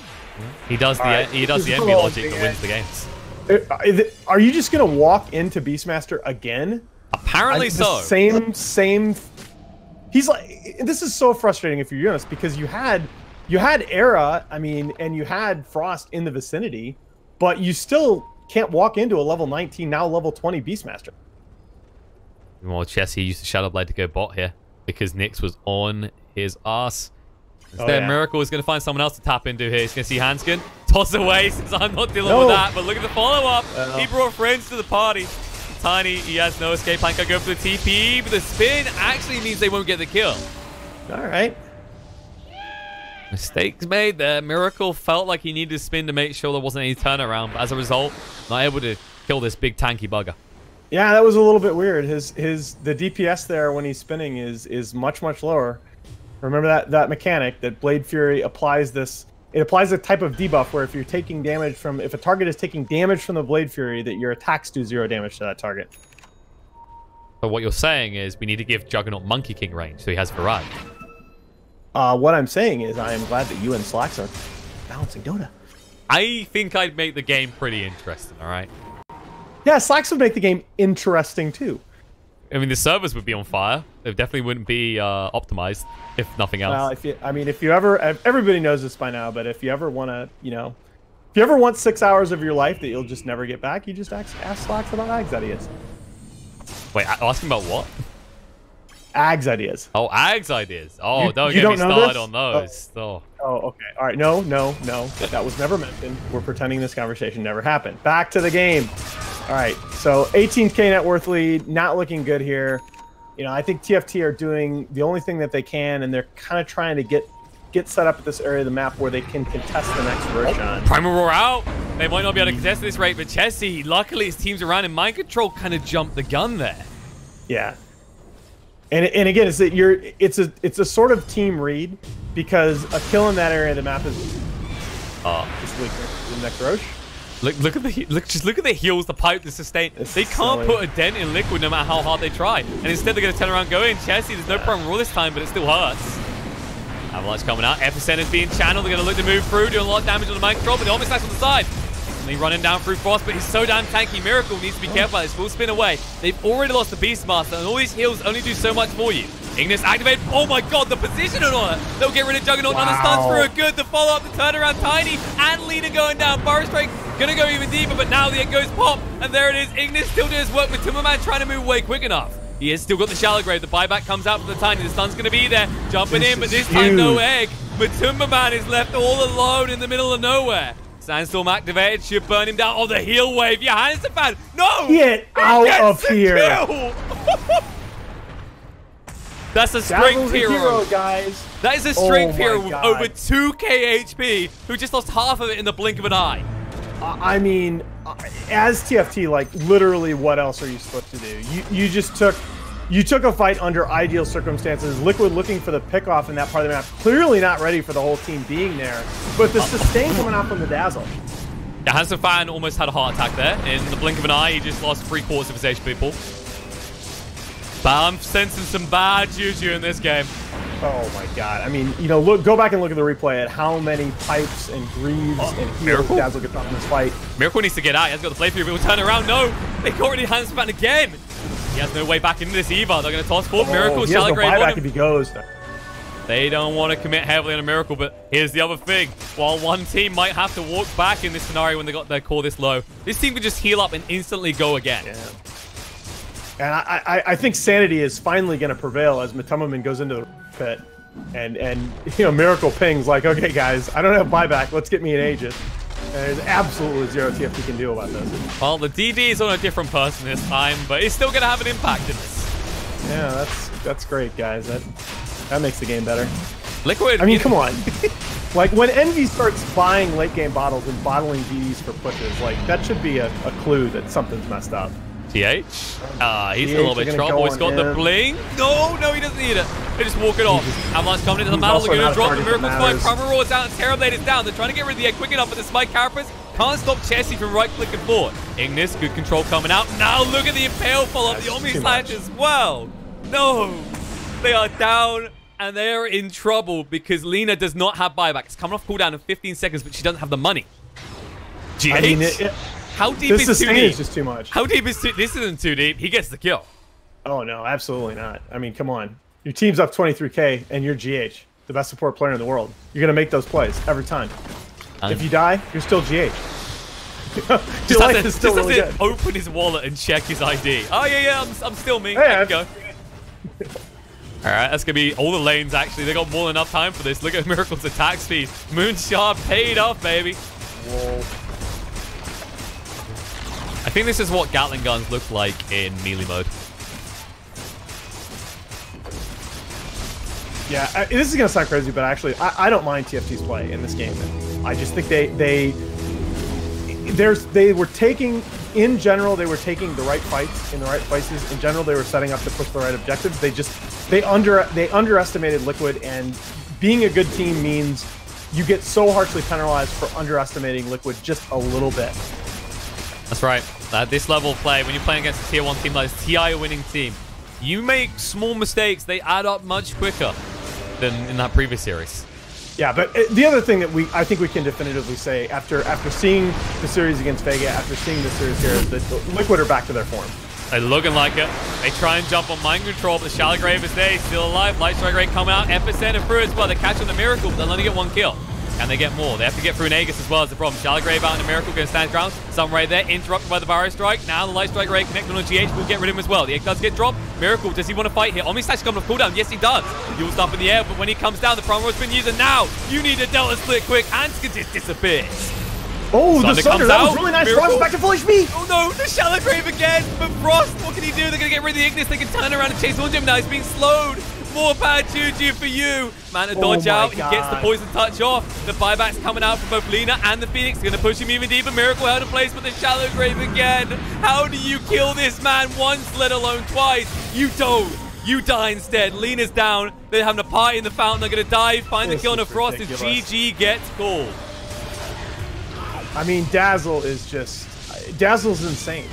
A: He does the envy logic that wins the games.
B: Are you just going to walk into Beastmaster again?
A: Apparently so.
B: Same. He's like, this is so frustrating if you're honest, because you had Era, I mean, and you had Frost in the vicinity, but you still can't walk into a level 19, now level 20 Beastmaster.
A: Well, Chessie used the Shadow Blade to go bot here because Nyx was on his ass. Instead, Miracle is going to find someone else to tap into here. He's going to see Hanskin. Toss away since I'm not dealing with that. But look at the follow-up. He brought friends to the party. Tiny, he has no escape plan. Can go for the TP, but the spin actually means they won't get the kill.
B: All right.
A: Mistakes made there. Miracle felt like he needed to spin to make sure there wasn't any turnaround, but as a result, not able to kill this big tanky bugger.
B: Yeah, that was a little bit weird. The DPS there when he's spinning is much lower. Remember that mechanic that Blade Fury applies this. It applies a type of debuff where if you're taking damage from, if a target is taking damage from the Blade Fury, that your attacks do 0 damage to that target.
A: So what you're saying is we need to give Juggernaut Monkey King range so he has variety.
B: What I'm saying is I am glad that you and Slacks are balancing Dota.
A: I think I'd make the game pretty interesting, all right?
B: Yeah, Slacks would make the game interesting too.
A: I mean, the servers would be on fire. They definitely wouldn't be optimized, if nothing else.
B: Well, if you ever, everybody knows this by now, but if you ever want to, if you ever want 6 hours of your life that you'll just never get back, you just ask Slacks about Ags ideas.
A: Wait, asking about what?
B: Ags ideas.
A: Oh, Ags ideas. Oh, don't
B: you
A: get me
B: don't know
A: started
B: this?
A: on those. Oh.
B: Oh, okay. All right. No. That was never mentioned. We're pretending this conversation never happened. Back to the game. All right. So 18K net worth lead. Not looking good here. I think TFT are doing the only thing that they can, and they're kind of trying to get set up at this area of the map where they can contest the next Roshan.
A: Primal Roar out. They might not be able to contest this rate, but Chessie, luckily his team's around him. Mind Control kind of jumped the gun there. Yeah.
B: And again, it's a sort of team read because a kill in that area of the map is weaker than next Roche.
A: Look at the heals, the pipe, the sustain. They can't put a dent in Liquid no matter how hard they try. And instead they're going to turn around and go in. Chessie, there's no problem roll this time, but it still hurts. Avalanche coming out. Epicenter is being channeled. They're going to look to move through, doing a lot of damage on the mind control, but the almost on the side. And he's running down through Frost, but he's so damn tanky. Miracle needs to be careful. This will spin away. They've already lost the Beastmaster, and all these heals only do so much for you. Ignis activate. Oh my god, the position on it. They'll get rid of Juggernaut. Wow. Stuns through it. Good. The follow up, the turnaround, Tiny, and Leader going down. Burrow Strike gonna go even deeper, but now the egg goes pop, and there it is. Ignis still doing his work with Timberman trying to move away quick enough. He has still got the shallow grave. The buyback comes out from the Tiny. The stun's going to be there. Jumping in, but this time no egg. But Timberman is left all alone in the middle of nowhere. Sandstorm activated. Should burn him down. Oh, the heal wave. Johannes fan. No!
B: Get out of here.
A: That's a strength hero,
B: guys.
A: That is a strength hero with over 2k HP who just lost half of it in the blink of an eye.
B: I mean, as TFT, like, literally what else are you supposed to do? You just took a fight under ideal circumstances. Liquid looking for the pickoff in that part of the map. Clearly not ready for the whole team being there. But the sustain coming out from the Dazzle.
A: Yeah, Handsome Fan almost had a heart attack there. In the blink of an eye, he just lost 3/4 of his HP pool. But I'm sensing some bad juju in this game.
B: Oh my god. I mean, go back and look at the replay at how many pipes and greaves and heals Dazzle gets off in this fight.
A: Miracle needs to get out. He has got the play through, but he'll turn around. No! They got rid of Handsome Fan again! He has no way back into this either. They're going to toss forward. Miracle, Shallow Grave on him.
B: If he goes.
A: They don't want to commit heavily on a Miracle, but here's the other thing. While one team might have to walk back in this scenario when they got their core this low, this team can just heal up and instantly go again.
B: Yeah. And I think sanity is finally going to prevail as Matumaman goes into the pit. And Miracle pings like, okay, guys, I don't have buyback. Let's get me an Aegis. And there's absolutely zero TFT can do about this.
A: Well, the DD is on a different person this time, but it's still going to have an impact in this.
B: Yeah, that's great, guys. That makes the game better.
A: Liquid.
B: I mean, come on. Like, when Envy starts buying late-game bottles and bottling DDs for pushes, like, that should be a clue that something's messed up.
A: TH? He's in a little bit of trouble. He's got the bling. No, he doesn't need it. They just walk it off. Avalanche coming into the battle. They're going to drop the Miracle Spike. Primal Roar down. Terrorblade is down. They're trying to get rid of the egg quick enough, but the Smite Carapace can't stop Chessie from right-clicking forward. Ignis, good control coming out. Now look at the Impale follow-up. The Omni Slash as well. No. They are down, and they are in trouble because Lena does not have buyback. It's coming off cooldown in 15 seconds, but she doesn't have the money. GH? I mean, how deep is 2 deep?
B: Is just too much.
A: How deep is 2? This isn't 2 deep. He gets the kill.
B: Oh, no, absolutely not. I mean, come on. Your team's up 23K, and you're GH, the best support player in the world. You're going to make those plays every time. If you die, you're still GH.
A: Just has to open his wallet and check his ID. Oh, yeah, I'm still me. There you go. All right, that's going to be all the lanes, actually. They got more than enough time for this. Look at Miracle's attack speed. Moonshard paid off, baby. Whoa. I think this is what Gatling guns look like in melee mode.
B: Yeah, this is going to sound crazy, but actually, I don't mind TFT's play in this game. I just think they were taking, in general, they were taking the right fights in the right places. In general, they were setting up to push the right objectives. They underestimated Liquid, and being a good team means you get so harshly penalized for underestimating Liquid just a little bit.
A: That's right. At this level of play, when you're playing against a tier 1 team like this, TI a winning team, You make small mistakes, they add up much quicker than in that previous series.
B: Yeah, but the other thing that I think we can definitively say after seeing the series against Vega, after seeing the series here, is that Liquid are back to their form.
A: They're looking like it. They try and jump on mind control, but Shallow Grave is there. He's still alive. Light Strike Rate come out. Epicenter through as well. They're catching the Miracle, but they'll only get one kill. And they get more. They have to get through Nagus as well as the problem. Shallow Grave out in the Miracle, going to stand ground. Some right there, interrupted by the Barrow Strike. Now the Light Strike Rate connected on GH will get rid of him as well. The egg does get dropped. Miracle, does he want to fight here? Omni-Slash coming off cooldown. Yes, he does. He was up in the air, but when he comes down, the Primal has been used. And now you need a Delta Split quick. Anskin just disappears.
B: Oh, the Sunder, that was really nice. Frost back to full HP.
A: Oh no, the Shallow Grave again. But Frost, what can he do? They're going to get rid of the Ignis. They can turn around and chase on him now. He's being slowed. More bad juju for you. Man, to dodge out. He gets the poison touch off. The buyback's coming out from both Lina and the Phoenix. Going to push him even deeper. Miracle held in place, but the Shallow Grave again. How do you kill this man once, let alone twice? You don't. You die instead. Lina's down. They're having a party in the fountain. They're going to dive. Find the kill on a Frost as GG gets called.
B: I mean, Dazzle's insane.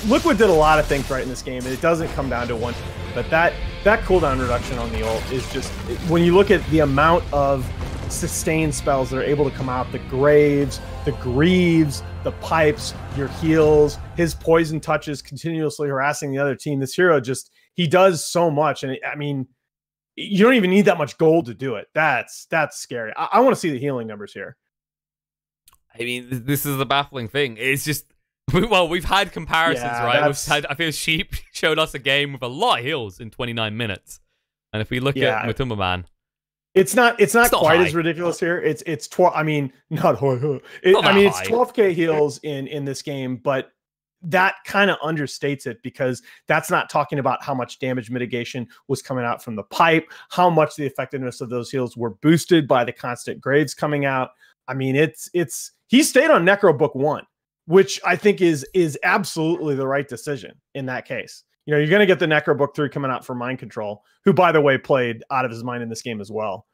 B: Liquid did a lot of things right in this game, and it doesn't come down to one. But that cooldown reduction on the ult is just, when you look at the amount of sustained spells that are able to come out, the Graves, the Greaves, the Pipes, your heals, his poison touches continuously harassing the other team. This hero just, he does so much. And I mean, you don't even need that much gold to do it. That's scary. I want to see the healing numbers here.
A: I mean, this is the baffling thing. It's just, well, we've had comparisons, right? I feel Sheep showed us a game with a lot of heals in 29 minutes. And if we look at Matuma Man,
B: it's not quite
A: high.
B: As ridiculous here. It's 12. I mean, not high. It's 12k heals in this game, but that kind of understates it because that's not talking about how much damage mitigation was coming out from the pipe, how much the effectiveness of those heals were boosted by the constant Graves coming out. I mean, he stayed on Necro Book 1, which I think is absolutely the right decision in that case. You know, you're going to get the Necro Book 3 coming out for Mind Control, who, by the way, played out of his mind in this game as well.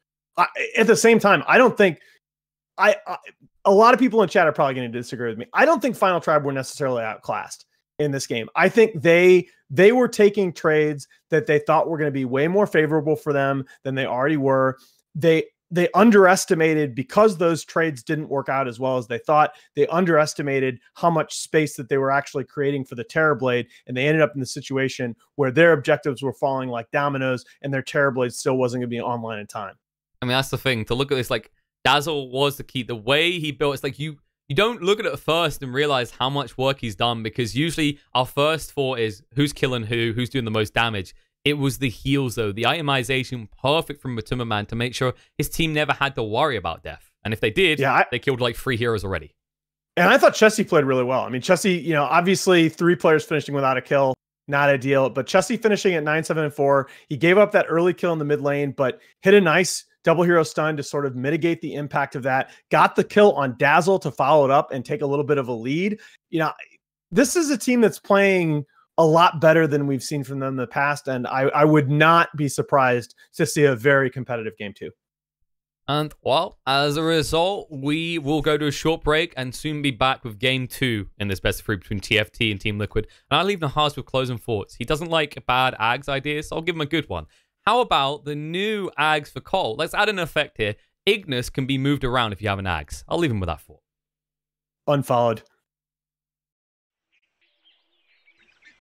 B: At the same time, I don't think a lot of people in chat are probably going to disagree with me. I don't think Final Tribe were necessarily outclassed in this game. I think they were taking trades that they thought were going to be way more favorable for them than they already were. They underestimated, because those trades didn't work out as well as they thought, they underestimated how much space that they were actually creating for the Terrorblade, and they ended up in the situation where their objectives were falling like dominoes and their Terrorblade still wasn't going to be online in time.
A: I mean, that's the thing. To look at this, like, Dazzle was the key. The way he built, it's like you don't look at it first and realize how much work he's done, because usually our first thought is who's killing who's doing the most damage. It was the heals, though. The itemization, perfect from Matuma Man to make sure his team never had to worry about death. And if they did, they killed like 3 heroes already.
B: And I thought Chessie played really well. I mean, Chessie, you know, obviously 3 players finishing without a kill, not ideal. But Chessie finishing at 9-7-4. He gave up that early kill in the mid lane, but hit a nice double hero stun to sort of mitigate the impact of that. Got the kill on Dazzle to follow it up and take a little bit of a lead. You know, this is a team that's playing a lot better than we've seen from them in the past, and I would not be surprised to see a very competitive game 2.
A: And, well, as a result, we will go to a short break and soon be back with game 2 in this best of 3 between TFT and Team Liquid. And I'll leave Nahaz with closing thoughts. He doesn't like bad Ags ideas, so I'll give him a good one. How about the new Ags for Cole? Let's add an effect here. Ignis can be moved around if you have an Ags. I'll leave him with that thought.
B: Unfollowed.